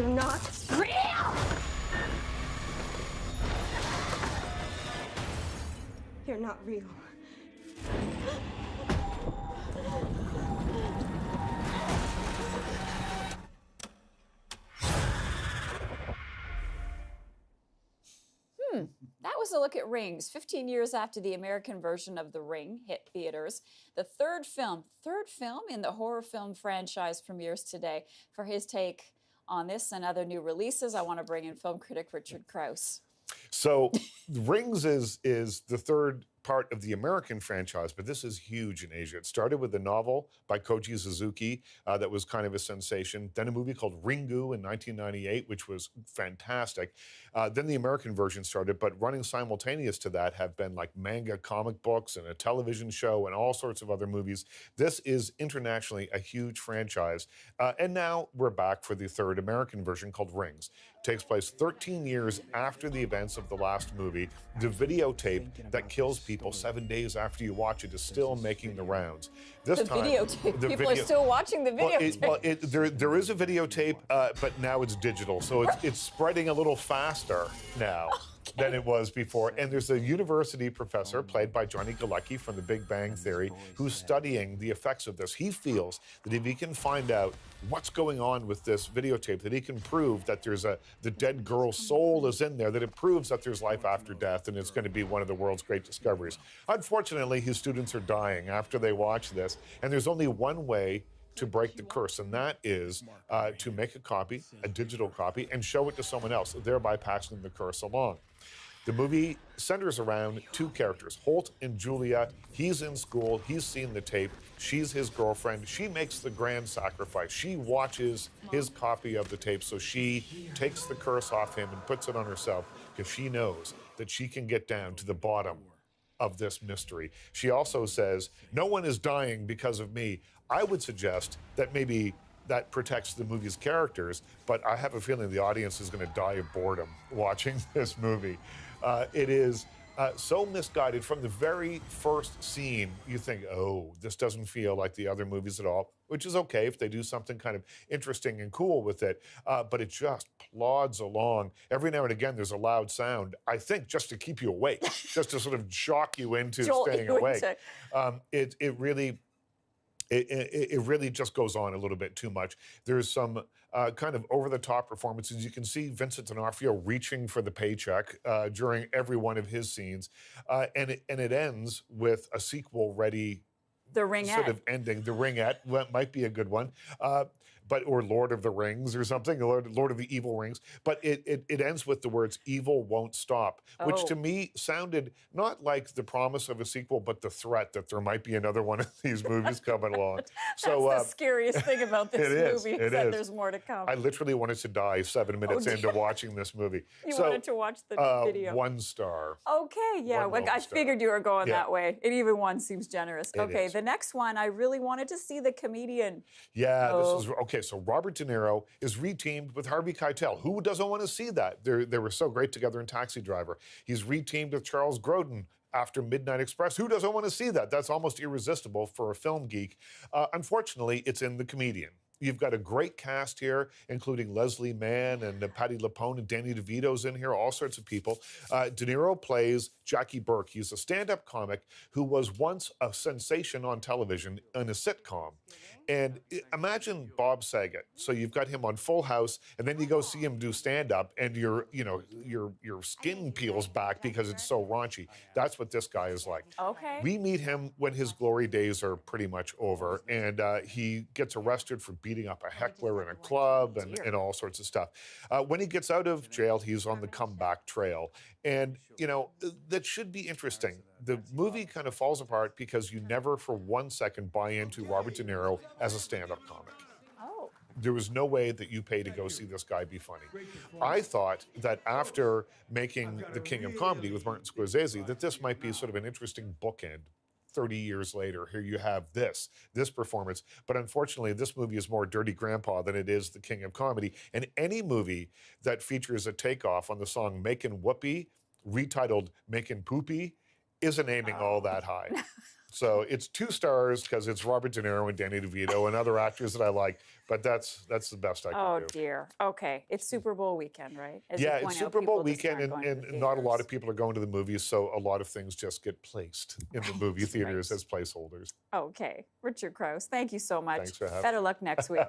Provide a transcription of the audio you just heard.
You're not real! You're not real. That was a look at Rings, 15 years after the American version of The Ring hit theaters. The third film in the horror film franchise premieres today. For his take on this and other new releases, I want to bring in film critic Richard Crouse. So Rings is the third part of the American franchise, but this is huge in Asia. It started with a novel by Koji Suzuki that was kind of a sensation. Then a movie called Ringu in 1998, which was fantastic. Then the American version started, but running simultaneous to that have been like manga comic books and a television show and all sorts of other movies. This is internationally a huge franchise. And now we're back for the third American version called Rings. It takes place 13 years after the events of the last movie. The videotape that kills people 7 days after you watch it is still making the rounds. This time, videotape. People are still watching the videotape. There is a videotape, but now it's digital, so it's spreading a little faster now than it was before. And there's a university professor, played by Johnny Galecki from The Big Bang Theory, who's studying the effects of this. He feels that if he can find out what's going on with this videotape, that he can prove that there's the dead girl's soul is in there, that it proves that there's life after death, and it's going to be one of the world's great discoveries. Unfortunately, his students are dying after they watch this, and there's only one way to break the curse, and that is to make a copy, a digital copy, and show it to someone else, thereby passing the curse along. The movie centers around two characters, Holt and Julia. He's in school. He's seen the tape. She's his girlfriend. She makes the grand sacrifice. She watches his copy of the tape, so she takes the curse off him and puts it on herself because she knows that she can get down to the bottom of this mystery. She also says, no one is dying because of me. I would suggest that maybe that protects the movie's characters, but I have a feeling the audience is going to die of boredom watching this movie. It is so misguided. From the very first scene, you think, oh, this doesn't feel like the other movies at all, which is okay if they do something kind of interesting and cool with it, but it just plods along. Every now and again, there's a loud sound, I think, just to keep you awake, just to sort of shock you into staying awake. It really just goes on a little bit too much. There's some kind of over-the-top performances. You can see Vincent D'Onofrio reaching for the paycheck during every one of his scenes, and it ends with a sequel-ready sort of ending. The Ringette might be a good one. Or Lord of the Rings or something, Lord of the Evil Rings. But it ends with the words, evil won't stop, which to me sounded not like the promise of a sequel, but the threat that there might be another one of these movies coming along. That's the scariest thing about this movie, is that there's more to come. I literally wanted to die 7 minutes into watching this movie. You wanted to watch the video. 1 star. Okay, yeah, I figured you were going that way. And even 1 seems generous. Okay, the next one, I really wanted to see The Comedian. Yeah, this is, okay, so Robert De Niro is reteamed with Harvey Keitel. Who doesn't want to see that? They were so great together in Taxi Driver. He's reteamed with Charles Grodin after Midnight Express. Who doesn't want to see that? That's almost irresistible for a film geek. Unfortunately, it's in The Comedian. You've got a great cast here, including Leslie Mann and Patti LuPone and Danny DeVito's in here, all sorts of people. De Niro plays Jackie Burke. He's a stand-up comic who was once a sensation on television in a sitcom. And imagine Bob Saget. So you've got him on Full House, and then you go see him do stand-up, and your skin peels back because it's so raunchy. That's what this guy is like. Okay. We meet him when his glory days are pretty much over, and he gets arrested for beating up a heckler in a club and all sorts of stuff. When he gets out of jail, he's on the comeback trail. And, that should be interesting. The movie kind of falls apart because you never for 1 second buy into Robert De Niro as a stand-up comic. There was no way that you pay to go see this guy be funny. I thought that after making The King of Comedy with Martin Scorsese, that this might be sort of an interesting bookend. 30 years later, here you have this performance. But unfortunately, this movie is more Dirty Grandpa than it is The King of Comedy. And any movie that features a takeoff on the song Makin' Whoopee, retitled Makin' Poopy, isn't aiming all that high. So it's 2 stars because it's Robert De Niro and Danny DeVito and other actors that I like. But that's the best I can Oh do. dear. Okay, it's Super Bowl weekend, right? As you Yeah, point it's out, Super Bowl people just weekend, aren't going to and the not a lot theaters. of people are going to the movies, so a lot of things just get placed in the movie theaters right. as placeholders. Okay, Richard Crouse, thank you so much. Thanks for having Better me. luck next week.